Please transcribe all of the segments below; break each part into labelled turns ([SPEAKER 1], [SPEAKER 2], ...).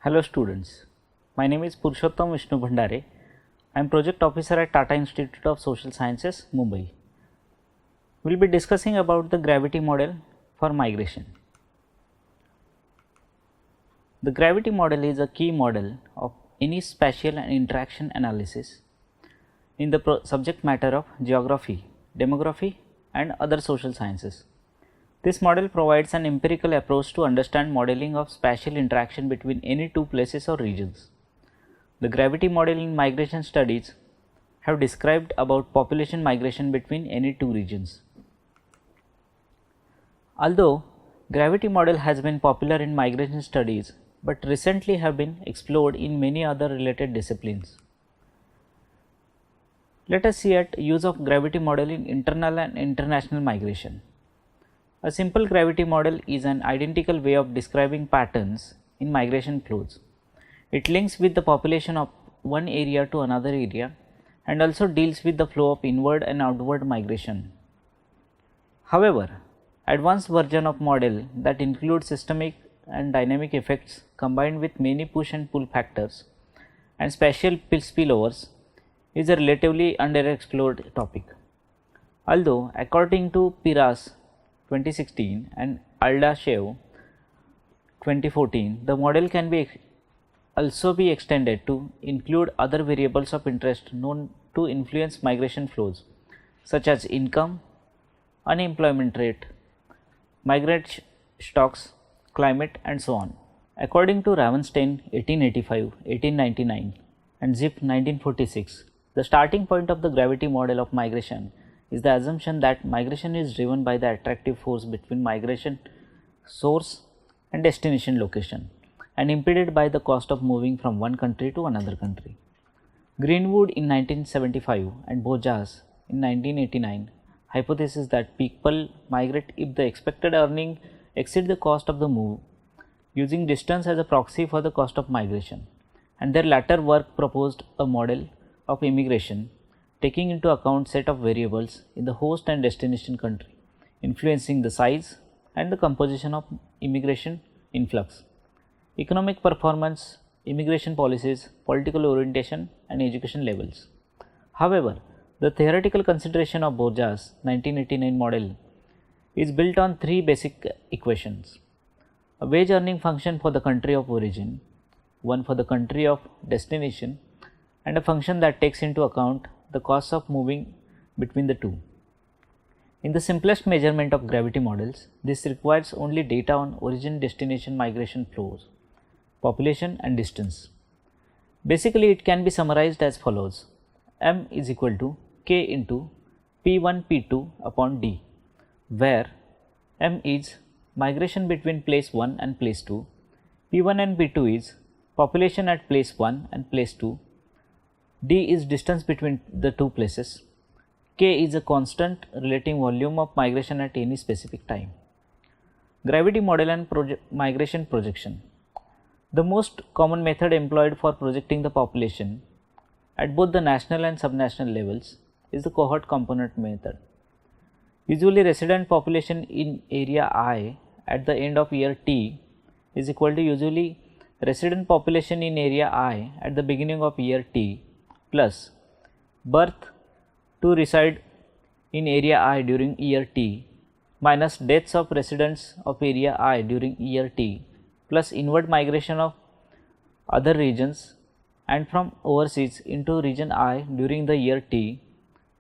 [SPEAKER 1] Hello students, my name is Purushottam Vishnu Bhandare. I am Project Officer at Tata Institute of Social Sciences, Mumbai. We will be discussing about the gravity model for migration. The gravity model is a key model of any spatial and interaction analysis in the subject matter of geography, demography and other social sciences. This model provides an empirical approach to understand modeling of spatial interaction between any two places or regions. The gravity model in migration studies have described about population migration between any two regions. Although gravity model has been popular in migration studies, but recently have been explored in many other related disciplines. Let us see at use of gravity model in internal and international migration. A simple gravity model is an identical way of describing patterns in migration flows. It links with the population of one area to another area and also deals with the flow of inward and outward migration. However, advanced version of model that includes systemic and dynamic effects combined with many push and pull factors and spatial spillovers is a relatively underexplored topic. Although according to Piras 2016 and Aldashev 2014, the model can also be extended to include other variables of interest known to influence migration flows such as income, unemployment rate, migrant stocks, climate and so on. According to Ravenstein 1885, 1899 and Zip 1946, the starting point of the gravity model of migration is the assumption that migration is driven by the attractive force between migration source and destination location and impeded by the cost of moving from one country to another country. Greenwood in 1975 and Bojas in 1989 hypothesis that people migrate if the expected earning exceed the cost of the move, using distance as a proxy for the cost of migration, and their latter work proposed a model of immigration taking into account set of variables in the host and destination country, influencing the size and the composition of immigration influx, economic performance, immigration policies, political orientation and education levels. However, the theoretical consideration of Borjas 1989 model is built on three basic equations: a wage earning function for the country of origin, one for the country of destination, and a function that takes into account the costs of moving between the two. In the simplest measurement of gravity models, this requires only data on origin destination migration flows, population and distance. Basically, it can be summarized as follows: M is equal to K into P1 P2 upon D, where M is migration between place 1 and place 2, P1 and P2 is population at place 1 and place 2, D is distance between the two places, K is a constant relating volume of migration at any specific time. Gravity model and migration projection. The most common method employed for projecting the population at both the national and subnational levels is the cohort component method. Usually, resident population in area I at the end of year T is equal to usually resident population in area I at the beginning of year T plus birth to reside in area I during year T minus deaths of residents of area I during year T plus inward migration of other regions and from overseas into region I during the year T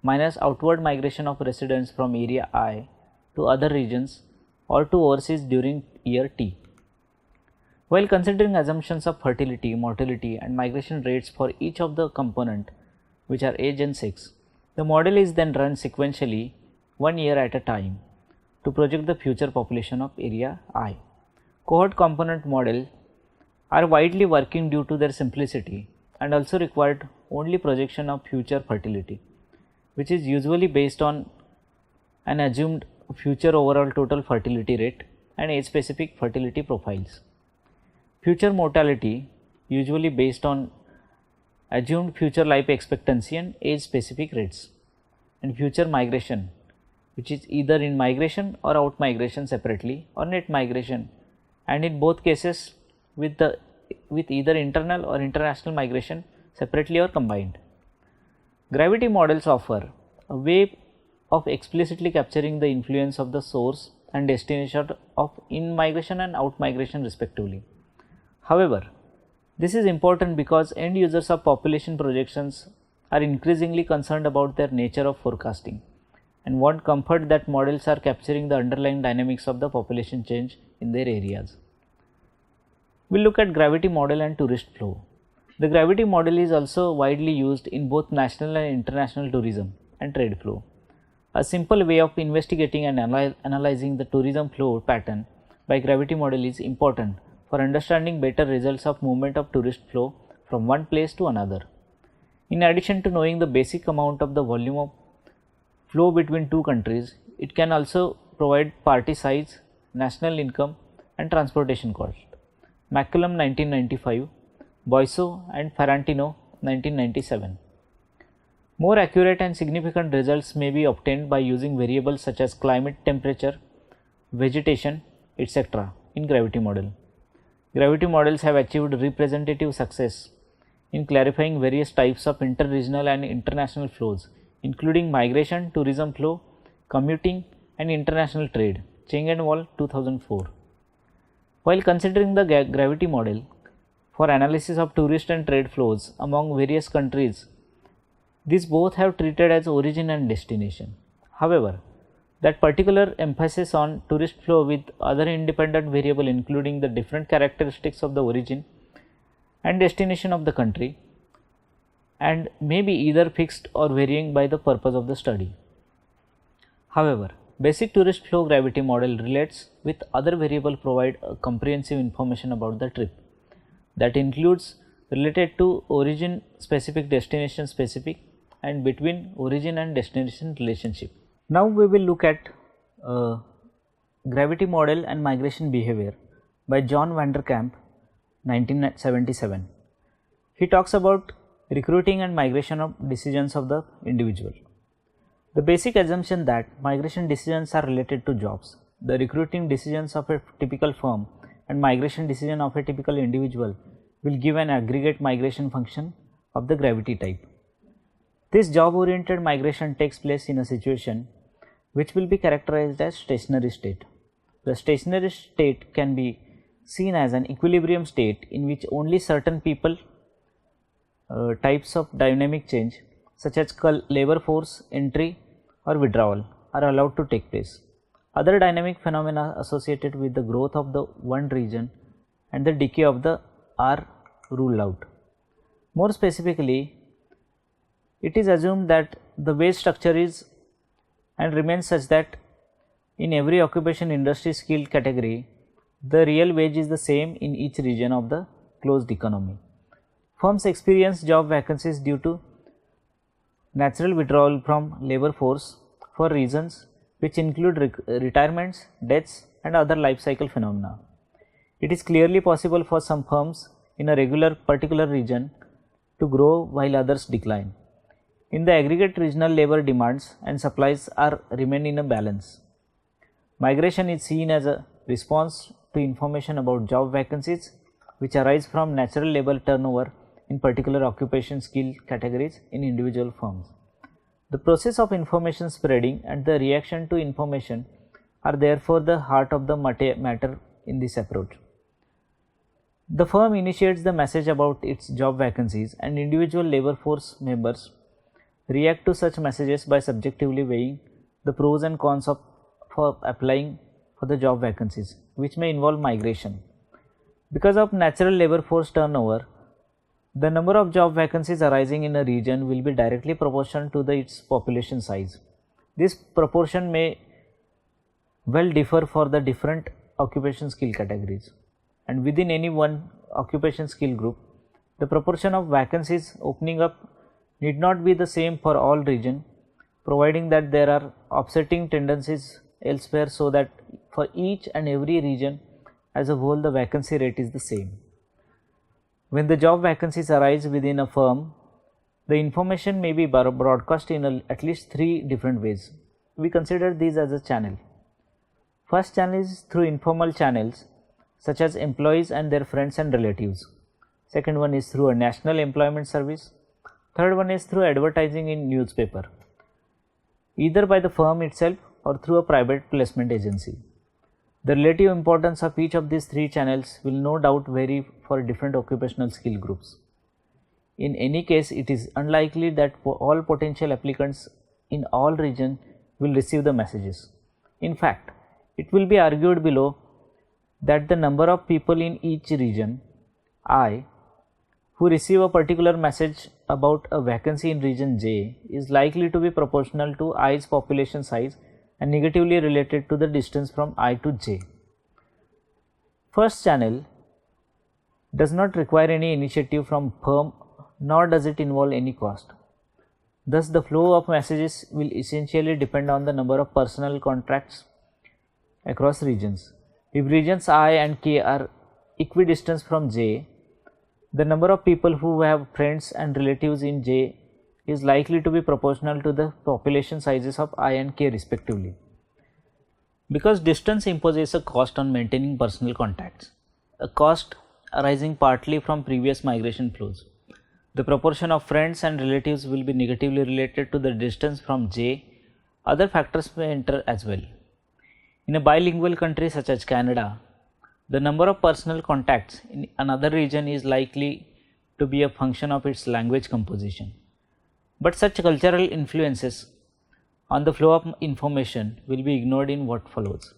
[SPEAKER 1] minus outward migration of residents from area I to other regions or to overseas during year T. While considering assumptions of fertility, mortality and migration rates for each of the component, which are age and sex, the model is then run sequentially 1 year at a time to project the future population of area I. Cohort component model are widely working due to their simplicity and also required only projection of future fertility, which is usually based on an assumed future overall total fertility rate and age specific fertility profiles. Future mortality usually based on assumed future life expectancy and age specific rates, and future migration, which is either in migration or out migration separately or net migration, and in both cases with the with either internal or international migration separately or combined. Gravity models offer a way of explicitly capturing the influence of the source and destination of in-migration and out-migration respectively. However, this is important because end users of population projections are increasingly concerned about their nature of forecasting and want comfort that models are capturing the underlying dynamics of the population change in their areas. We will look at gravity model and tourist flow. The gravity model is also widely used in both national and international tourism and trade flow. A simple way of investigating and analyzing the tourism flow pattern by gravity model is important for understanding better results of movement of tourist flow from one place to another. In addition to knowing the basic amount of the volume of flow between two countries, it can also provide party size, national income and transportation cost. McCallum 1995, Boiso and Ferrantino 1997. More accurate and significant results may be obtained by using variables such as climate, temperature, vegetation, etc. in gravity model. Gravity models have achieved representative success in clarifying various types of inter-regional and international flows, including migration, tourism flow, commuting and international trade. Cheng and Wall 2004. While considering the gravity model for analysis of tourist and trade flows among various countries, these both have treated as origin and destination. However, that particular emphasis on tourist flow with other independent variable including the different characteristics of the origin and destination of the country and may be either fixed or varying by the purpose of the study. However, basic tourist flow gravity model relates with other variable provide a comprehensive information about the trip that includes related to origin specific, destination specific and between origin and destination relationship. Now we will look at gravity model and migration behavior by John van der Kamp 1977. He talks about recruiting and migration of decisions of the individual. The basic assumption that migration decisions are related to jobs, the recruiting decisions of a typical firm and migration decision of a typical individual will give an aggregate migration function of the gravity type. This job oriented migration takes place in a situation which will be characterized as stationary state. The stationary state can be seen as an equilibrium state in which only certain people types of dynamic change such as labor force entry or withdrawal are allowed to take place. Other dynamic phenomena associated with the growth of the one region and the decay of the are ruled out. More specifically, it is assumed that the wage structure is and remains such that in every occupation industry skill category, the real wage is the same in each region of the closed economy. Firms experience job vacancies due to natural withdrawal from labor force for reasons which include retirements, deaths and other life cycle phenomena. It is clearly possible for some firms in a particular region to grow while others decline. In the aggregate, regional labor demands and supplies remain in a balance. Migration is seen as a response to information about job vacancies which arise from natural labor turnover in particular occupation skill categories in individual firms. The process of information spreading and the reaction to information are therefore the heart of the matter in this approach. The firm initiates the message about its job vacancies and individual labor force members react to such messages by subjectively weighing the pros and cons for applying for the job vacancies, which may involve migration. Because of natural labor force turnover, the number of job vacancies arising in a region will be directly proportional to its population size. This proportion may well differ for the different occupation skill categories, and within any one occupation skill group, the proportion of vacancies opening up need not be the same for all region, providing that there are offsetting tendencies elsewhere so that for each and every region as a whole the vacancy rate is the same. When the job vacancies arise within a firm, the information may be broadcast in at least 3 different ways. We consider these as a channel. First channel is through informal channels such as employees and their friends and relatives. Second one is through a national employment service. Third one is through advertising in newspaper, either by the firm itself or through a private placement agency. The relative importance of each of these three channels will no doubt vary for different occupational skill groups. In any case, it is unlikely that all potential applicants in all regions will receive the messages. In fact, it will be argued below that the number of people in each region I who receive a particular message about a vacancy in region J is likely to be proportional to I's population size and negatively related to the distance from I to J. First channel does not require any initiative from firm, nor does it involve any cost. Thus, the flow of messages will essentially depend on the number of personal contacts across regions. If regions I and K are equidistant from J, the number of people who have friends and relatives in J is likely to be proportional to the population sizes of I and K respectively. Because distance imposes a cost on maintaining personal contacts, a cost arising partly from previous migration flows, the proportion of friends and relatives will be negatively related to the distance from J. Other factors may enter as well. In a bilingual country such as Canada, the number of personal contacts in another region is likely to be a function of its language composition. But such cultural influences on the flow of information will be ignored in what follows.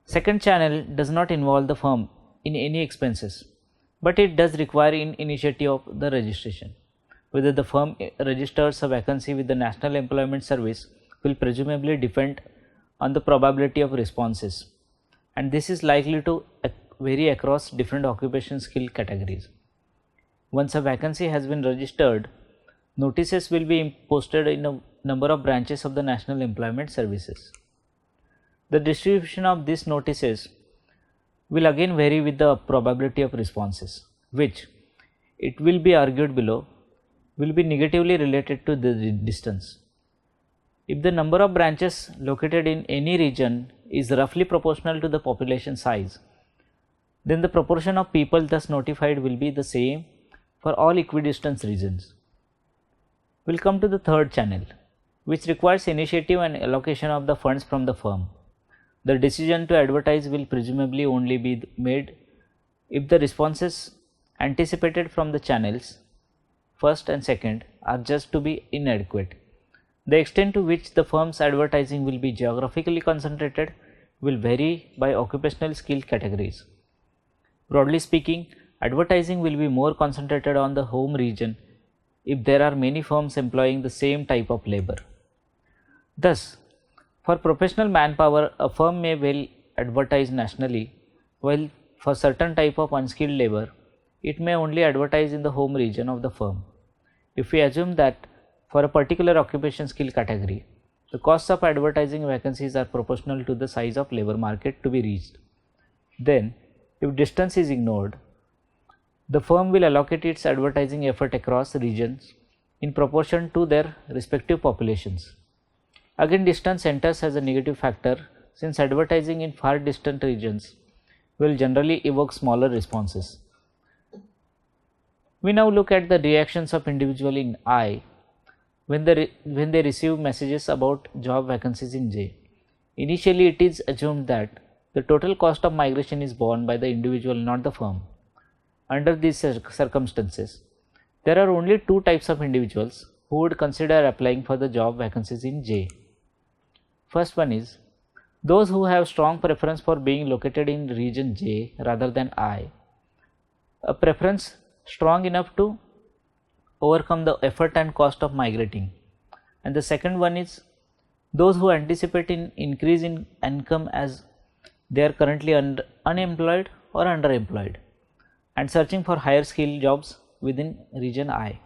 [SPEAKER 1] Second channel does not involve the firm in any expenses, but it does require an initiative of the registration. Whether the firm registers a vacancy with the National Employment Service will presumably depend on the probability of responses, and this is likely to vary across different occupation skill categories. Once a vacancy has been registered, notices will be posted in a number of branches of the National Employment Services. The distribution of these notices will again vary with the probability of responses, which, it will be argued below, will be negatively related to the distance. If the number of branches located in any region is roughly proportional to the population size, then the proportion of people thus notified will be the same for all equidistant regions. We will come to the third channel, which requires initiative and allocation of the funds from the firm. The decision to advertise will presumably only be made if the responses anticipated from the channels, first and second, are just to be inadequate. The extent to which the firm's advertising will be geographically concentrated will vary by occupational skill categories. Broadly speaking, advertising will be more concentrated on the home region if there are many firms employing the same type of labor. Thus, for professional manpower, a firm may well advertise nationally, while for certain type of unskilled labor, it may only advertise in the home region of the firm. If we assume that for a particular occupation skill category, the costs of advertising vacancies are proportional to the size of labor market to be reached, then if distance is ignored, the firm will allocate its advertising effort across regions in proportion to their respective populations. Again, distance enters as a negative factor, since advertising in far distant regions will generally evoke smaller responses. We now look at the reactions of individuals in I when they receive messages about job vacancies in J. Initially, it is assumed that the total cost of migration is borne by the individual, not the firm. Under these circumstances, there are only two types of individuals who would consider applying for the job vacancies in J. First one is those who have strong preference for being located in region J rather than I, a preference strong enough to overcome the effort and cost of migrating. And the second one is those who anticipate an increase in income as they are currently unemployed or underemployed and searching for higher skill jobs within region I.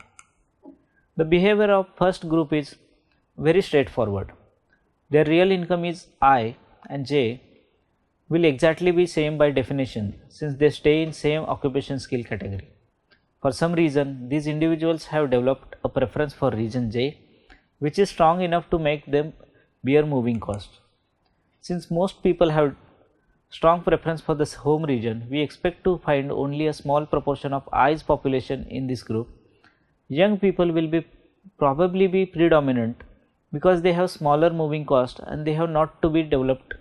[SPEAKER 1] The behavior of first group is very straightforward. Their real income is I and J will exactly be same by definition, since they stay in same occupation skill category. For some reason, these individuals have developed a preference for region J, which is strong enough to make them bear moving costs. Since most people have strong preference for the home region, we expect to find only a small proportion of I's population in this group. Young people will probably be predominant because they have smaller moving cost and they have not to be developed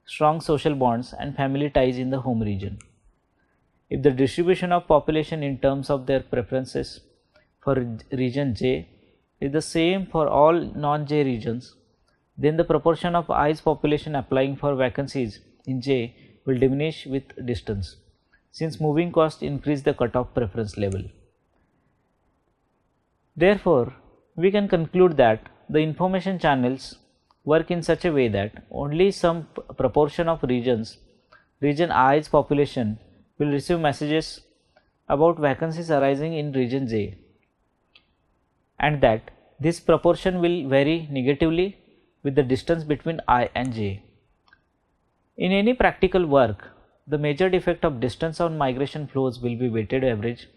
[SPEAKER 1] strong social bonds and family ties in the home region. If the distribution of population in terms of their preferences for region J is the same for all non-J regions, then the proportion of I's population applying for vacancies in J will diminish with distance, since moving costs increase the cutoff preference level. Therefore, we can conclude that the information channels work in such a way that only some proportion of region I's population will receive messages about vacancies arising in region J, and that this proportion will vary negatively with the distance between I and J. In any practical work, the measured effect of distance on migration flows will be weighted average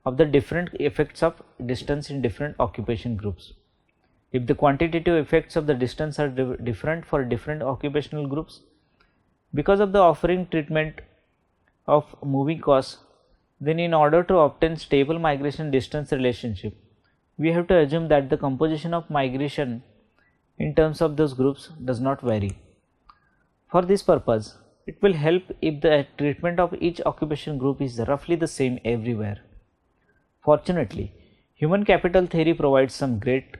[SPEAKER 1] of the different effects of distance in different occupation groups. If the quantitative effects of the distance are different for different occupational groups, because of the offering treatment of moving costs, then in order to obtain stable migration distance relationship, we have to assume that the composition of migration in terms of those groups does not vary. For this purpose, it will help if the treatment of each occupation group is roughly the same everywhere. Fortunately, human capital theory provides some great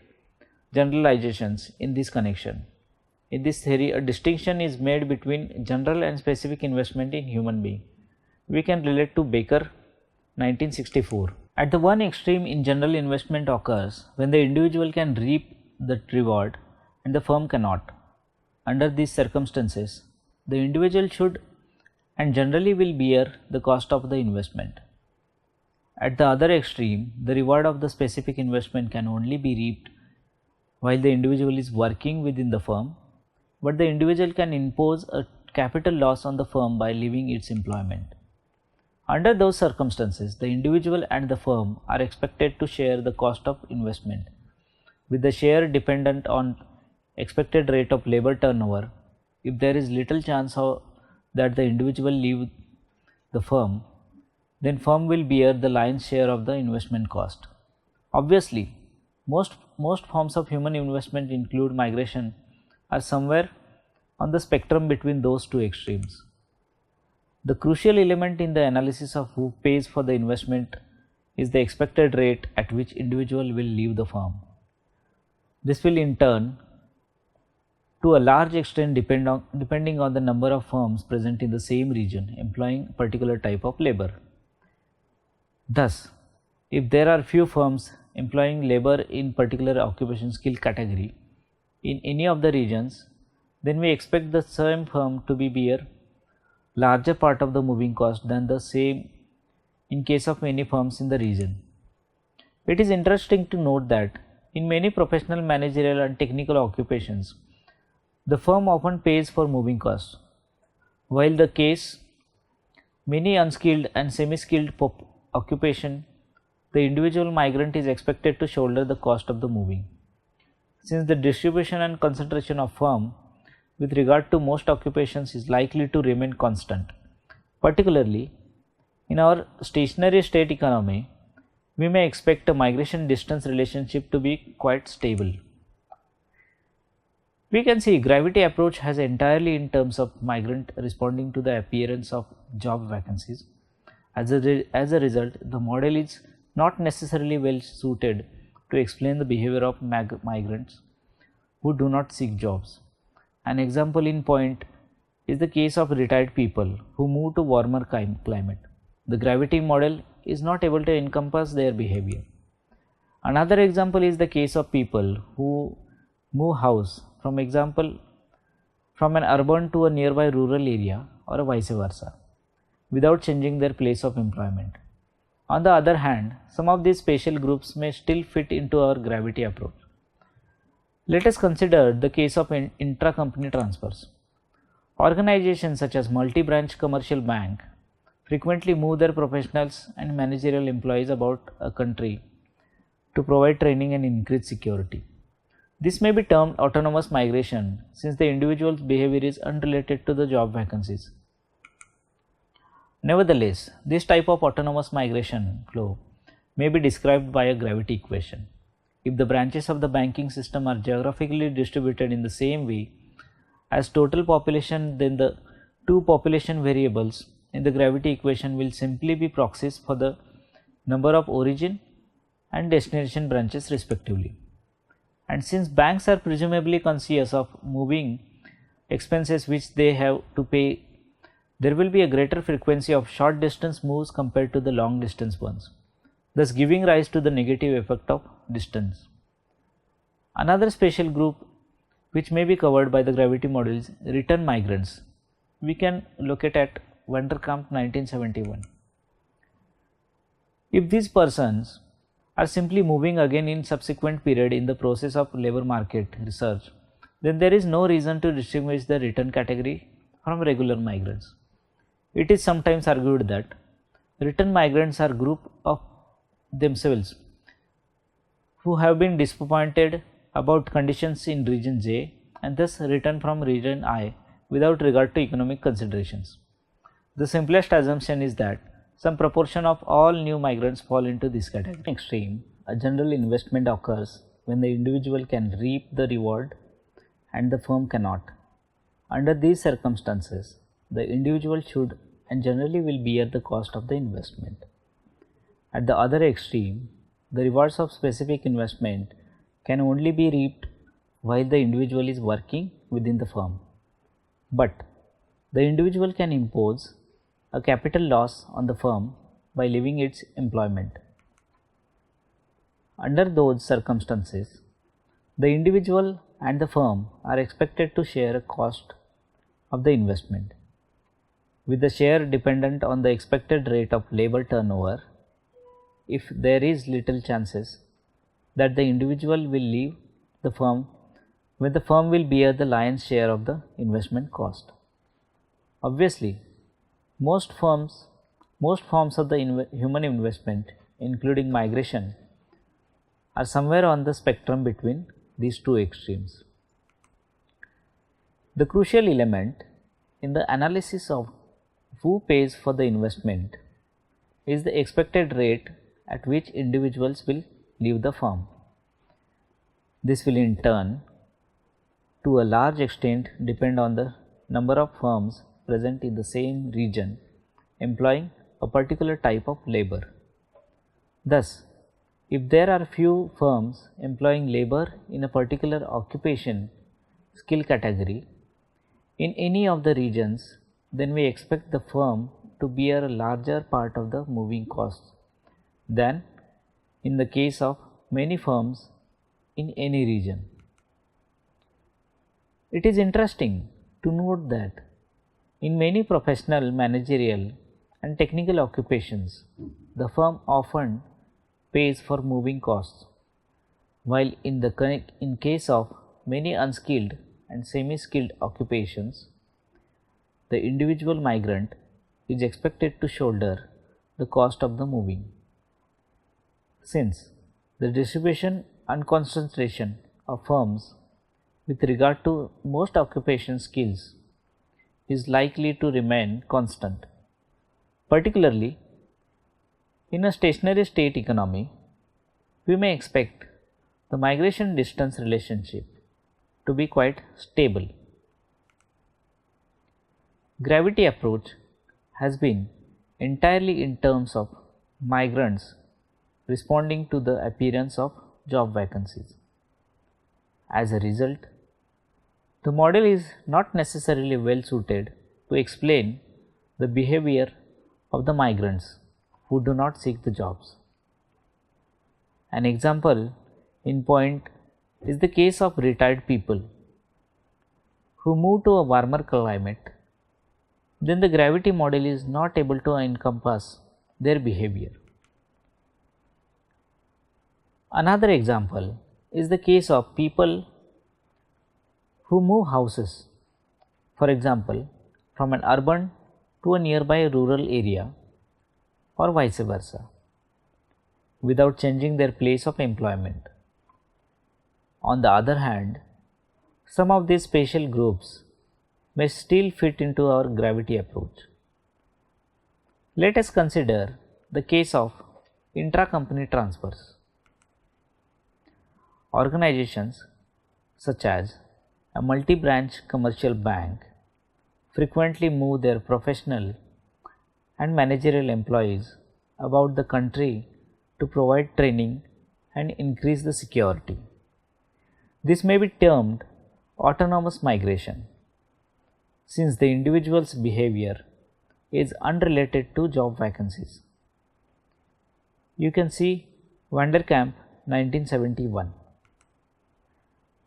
[SPEAKER 1] generalizations in this connection. In this theory, a distinction is made between general and specific investment in human being. We can relate to Baker 1964. At the one extreme in general investment occurs when the individual can reap the reward and the firm cannot. Under these circumstances, the individual should and generally will bear the cost of the investment. At the other extreme, the reward of the specific investment can only be reaped while the individual is working within the firm, but the individual can impose a capital loss on the firm by leaving its employment. Under those circumstances, the individual and the firm are expected to share the cost of investment, with the share dependent on expected rate of labor turnover. If there is little chance that the individual leave the firm, then firm will bear the lion's share of the investment cost. Obviously, most forms of human investment include migration are somewhere on the spectrum between those two extremes. The crucial element in the analysis of who pays for the investment is the expected rate at which individual will leave the firm. This will in turn to a large extent depending on the number of firms present in the same region employing a particular type of labor. Thus, if there are few firms employing labor in particular occupation skill category in any of the regions, then we expect the same firm to bear larger part of the moving cost than the same in case of many firms in the region. It is interesting to note that in many professional, managerial and technical occupations, the firm often pays for moving costs, while the case many unskilled and semi-skilled occupation, the individual migrant is expected to shoulder the cost of the moving. Since the distribution and concentration of firm with regard to most occupations is likely to remain constant, particularly in our stationary state economy, we may expect a migration distance relationship to be quite stable. We can see gravity approach has entirely in terms of migrant responding to the appearance of job vacancies. As a result, the model is not necessarily well suited to explain the behavior of migrants who do not seek jobs. An example in point is the case of retired people who move to warmer climate. The gravity model is not able to encompass their behavior. Another example is the case of people who move house, from an urban to a nearby rural area or vice versa, without changing their place of employment. On the other hand, some of these spatial groups may still fit into our gravity approach. Let us consider the case of intra-company transfers. Organizations such as multi-branch commercial bank frequently move their professionals and managerial employees about a country to provide training and increase security. This may be termed autonomous migration since the individual's behavior is unrelated to the job vacancies. Nevertheless, this type of autonomous migration flow may be described by a gravity equation. If the branches of the banking system are geographically distributed in the same way as total population, then the two population variables in the gravity equation will simply be proxies for the number of origin and destination branches respectively. And since banks are presumably conscious of moving expenses which they have to pay, there will be a greater frequency of short distance moves compared to the long distance ones, thus giving rise to the negative effect of distance. Another special group which may be covered by the gravity model is return migrants. We can locate at Vanderkamp 1971. If these persons are simply moving again in subsequent period in the process of labor market research, then there is no reason to distinguish the return category from regular migrants. It is sometimes argued that return migrants are group of themselves who have been disappointed about conditions in region J and thus return from region I without regard to economic considerations. The simplest assumption is that some proportion of all new migrants fall into this category. Extreme, a general investment occurs when the individual can reap the reward and the firm cannot. Under these circumstances, the individual should and generally will bear the cost of the investment. At the other extreme, the rewards of specific investment can only be reaped while the individual is working within the firm. But the individual can impose a capital loss on the firm by leaving its employment. Under those circumstances, the individual and the firm are expected to share a cost of the investment, with the share dependent on the expected rate of labor turnover. If there is little chances that the individual will leave the firm, when the firm will bear the lion's share of the investment cost. Obviously, most forms of the human investment, including migration, are somewhere on the spectrum between these two extremes. The crucial element in the analysis of who pays for the investment is the expected rate at which individuals will leave the firm. This will in turn, to a large extent, depend on the number of firms present in the same region employing a particular type of labor. Thus, if there are few firms employing labor in a particular occupation skill category in any of the regions, then we expect the firm to bear a larger part of the moving costs than in the case of many firms in any region. It is interesting to note that in many professional, managerial and technical occupations, the firm often pays for moving costs, while in case of many unskilled and semi-skilled occupations, the individual migrant is expected to shoulder the cost of the moving. Since the distribution and concentration of firms with regard to most occupation skills is likely to remain constant, particularly in a stationary state economy, we may expect the migration distance relationship to be quite stable. Gravity approach has been entirely in terms of migrants responding to the appearance of job vacancies. As a result, the model is not necessarily well suited to explain the behavior of the migrants who do not seek the jobs. An example in point is the case of retired people who move to a warmer climate. Then the gravity model is not able to encompass their behavior. Another example is the case of people who move houses, for example, from an urban to a nearby rural area or vice versa, without changing their place of employment. On the other hand, some of these spatial groups may still fit into our gravity approach. Let us consider the case of intra-company transfers. Organizations such as a multi-branch commercial bank frequently move their professional and managerial employees about the country to provide training and increase the security. This may be termed autonomous migration, since the individual's behavior is unrelated to job vacancies. You can see Vanderkamp 1971.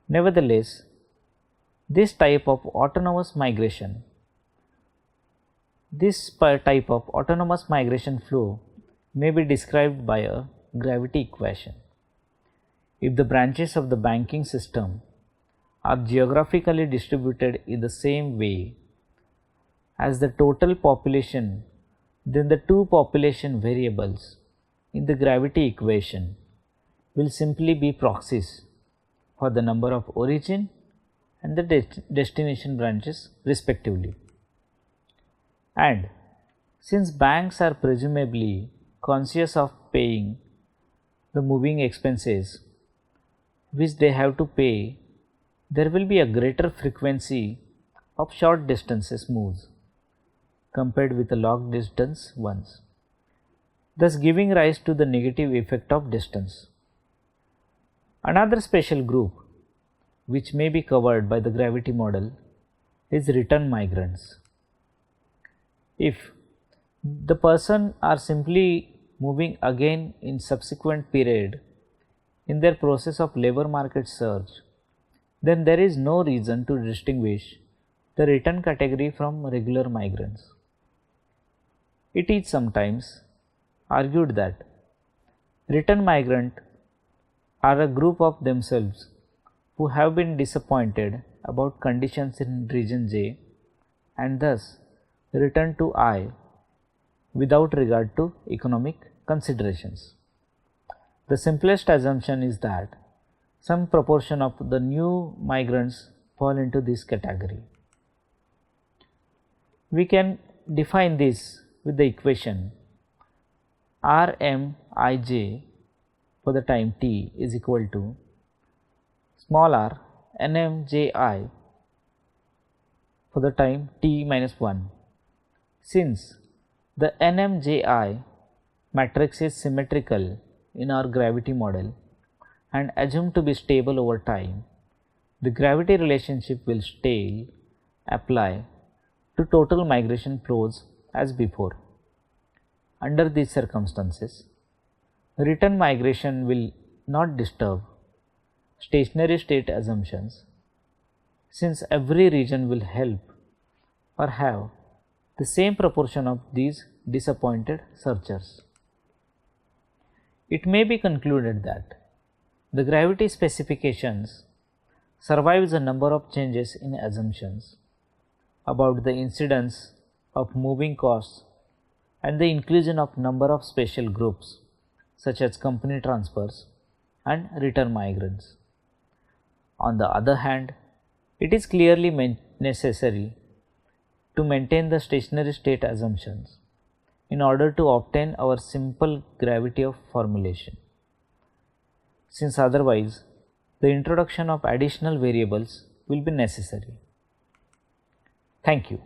[SPEAKER 1] Nevertheless, this type of autonomous migration flow may be described by a gravity equation. If the branches of the banking system are geographically distributed in the same way as the total population, then the two population variables in the gravity equation will simply be proxies for the number of origin and the destination branches respectively. And since banks are presumably conscious of paying the moving expenses which they have to pay, there will be a greater frequency of short distances moves compared with the long distance ones, thus giving rise to the negative effect of distance. Another special group which may be covered by the gravity model is return migrants. If the person are simply moving again in subsequent period in their process of labor market search, then there is no reason to distinguish the return category from regular migrants. It is sometimes argued that return migrant are a group of themselves who have been disappointed about conditions in region J and thus return to I without regard to economic considerations. The simplest assumption is that some proportion of the new migrants fall into this category. We can define this with the equation Rmij for the time t is equal to small r Nmji for the time t minus 1. Since the Nmji matrix is symmetrical in our gravity model and assumed to be stable over time, the gravity relationship will still apply to total migration flows as before. Under these circumstances, return migration will not disturb stationary state assumptions, since every region will help or have the same proportion of these disappointed searchers. It may be concluded that the gravity specifications survives a number of changes in assumptions about the incidence of moving costs and the inclusion of number of special groups such as company transfers and return migrants. On the other hand, it is clearly necessary to maintain the stationary state assumptions in order to obtain our simple gravity of formulation, since otherwise the introduction of additional variables will be necessary. Thank you.